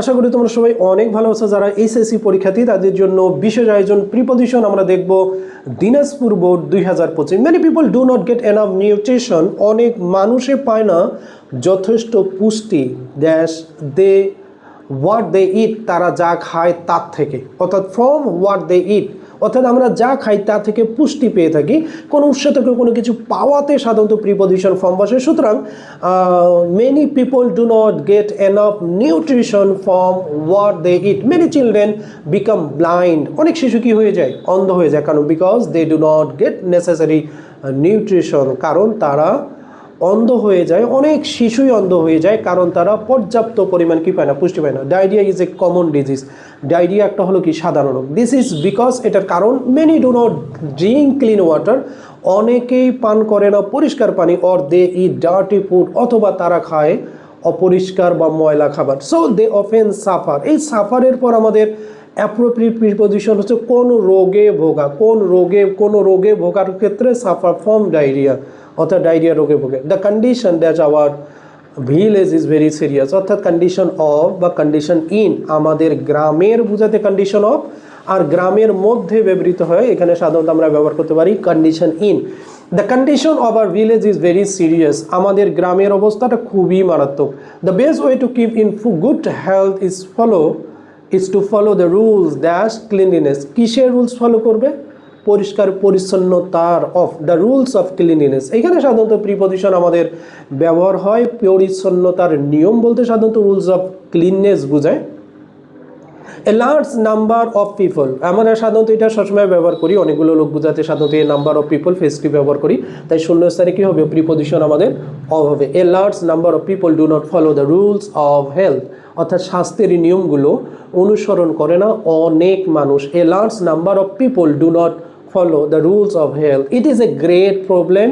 আশা করি তোমরা সবাই অনেক ভালো আছো। যারা এইচএসসি পরীক্ষার্থী তাদের জন্য বিশেষ আয়োজন প্রিপজিশন আমরা দেখব Dinajpur board 2025। Many people do not get enough nutrition. অনেক মানুষে পায় না যথেষ্ট পুষ্টি ড্যাশ দে হোয়াট দে ইট, তারা যা খায় তার থেকে, অর্থাৎ ফ্রম হোয়াট দে ইট, অর্থাৎ আমরা যা খাই তা থেকে পুষ্টি পেয়ে থাকি। কোনো উৎস থেকে কোনো কিছু পাওয়াতে সাধারণত প্রিপজিশন ফর্ম বসে। সুতরাং many people do not get enough nutrition from what they eat. Many children become blind. অনেক শিশু কি হয়ে যায়? অন্ধ হয়ে যায়। কারণ because they do not get necessary nutrition, কারণ তারা অন্ধ হয়ে যায়। অনেক শিশুই অন্ধ হয়ে যায় কারণ তারা পর্যাপ্ত পরিমাণ কি পায় না? পুষ্টি পায় না। Diarrhoea is a common disease. Diarrhoea একটা হলো কি সাধারণ রোগ। দিস ইজ বিকজ, এটার কারণ many do not drink clean water, অনেকেই পান করে না পরিষ্কার পানি, or they eat dirty food, অথবা তারা খায় অপরিষ্কার বা ময়লা খাবার। So they often suffer. এই সাফারের পর আমাদের অ্যাপ্রোপ্রিয়েট প্রিপজিশন হচ্ছে কোন রোগে ভোগা। কোনো রোগে ভোগার ক্ষেত্রে সাফার ফ্রম ডায়রিয়া, অর্থাৎ ডায়রিয়া রোগে ভোগে। The condition that our village is very serious, অর্থাৎ কন্ডিশন অফ বা কন্ডিশন ইন, আমাদের গ্রামের বোঝাতে কন্ডিশন অফ, আর গ্রামের মধ্যে ব্যবহৃত হয় এখানে সাধারণত আমরা ব্যবহার করতে পারি condition in. The condition of our village is very serious, আমাদের গ্রামের অবস্থাটা খুবই মারাত্মক। The best way to keep in good health is to follow the rules dash cleanliness. কিসের রুলস ফলো করবে? পরিষ্কার পরিচ্ছন্নতার, of the rules of cleanliness. এখানে সাধারণত প্রিপজিশন আমাদের ব্যবহার হয় পরিচ্ছন্নতার নিয়ম বলতে সাধারণত রুলস অফ ক্লিননেস বোঝায়। A large number of people, আমরা সাধারণত এটা সবসময় ব্যবহার করি অনেকগুলো লোক বোঝাতে, সাধারণত এ নাম্বার অফ পিপল ফেসটি ব্যবহার করি, তাই শূন্যস্থানে কী হবে? প্রিপজিশন আমাদের অফ হবে। A large number of people do not follow the rules of health, অর্থাৎ স্বাস্থ্যের নিয়মগুলো অনুসরণ করে না অনেক মানুষ। A large number of people do not follow the rules of health. It is a great problem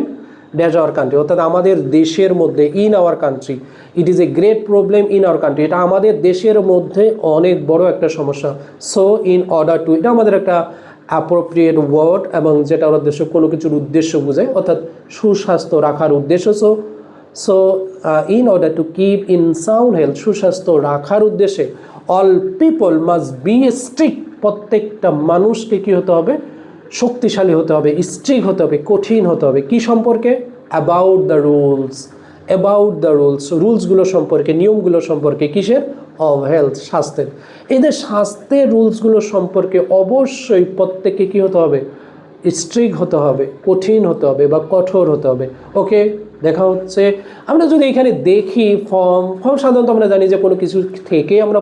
dash our country, অর্থাৎ আমাদের দেশের মধ্যে, in our country. It is a great problem in our country, এটা আমাদের দেশের মধ্যে অনেক বড় একটা সমস্যা। সো ইন অর্ডার টু, এটা আমাদের একটা অ্যাপ্রোপ্রিয়েট ওয়ার্ড এবং যেটা উদ্দেশ্য কোনো কিছুর উদ্দেশ্য বোঝায়, অর্থাৎ সুস্বাস্থ্য রাখার উদ্দেশ্য। So in order to keep in sound health, সুস্বাস্থ্য রাখার উদ্দেশ্যে all people must be strict, প্রত্যেকটা মানুষকে কী হতে হবে? শক্তিশালী হতে হবে, স্ট্রিক্ট হতে হবে, কঠিন হতে হবে। কি সম্পর্কে? About the rules, about the rules, রুলসগুলো সম্পর্কে, নিয়মগুলো সম্পর্কে। কিসের? অফ হেলথ, স্বাস্থ্যের। এদের স্বাস্থ্যের রুলসগুলো সম্পর্কে অবশ্যই প্রত্যেককে কী হতে হবে? স্ট্রিক্ট হতে হবে, কঠিন হতে হবে বা কঠোর হতে হবে। ওকে, দেখা হচ্ছে। আমরা যদি এখানে দেখি ফর্ম সাধারণত আমরা জানি যে কোনো কিছু থেকে আমরা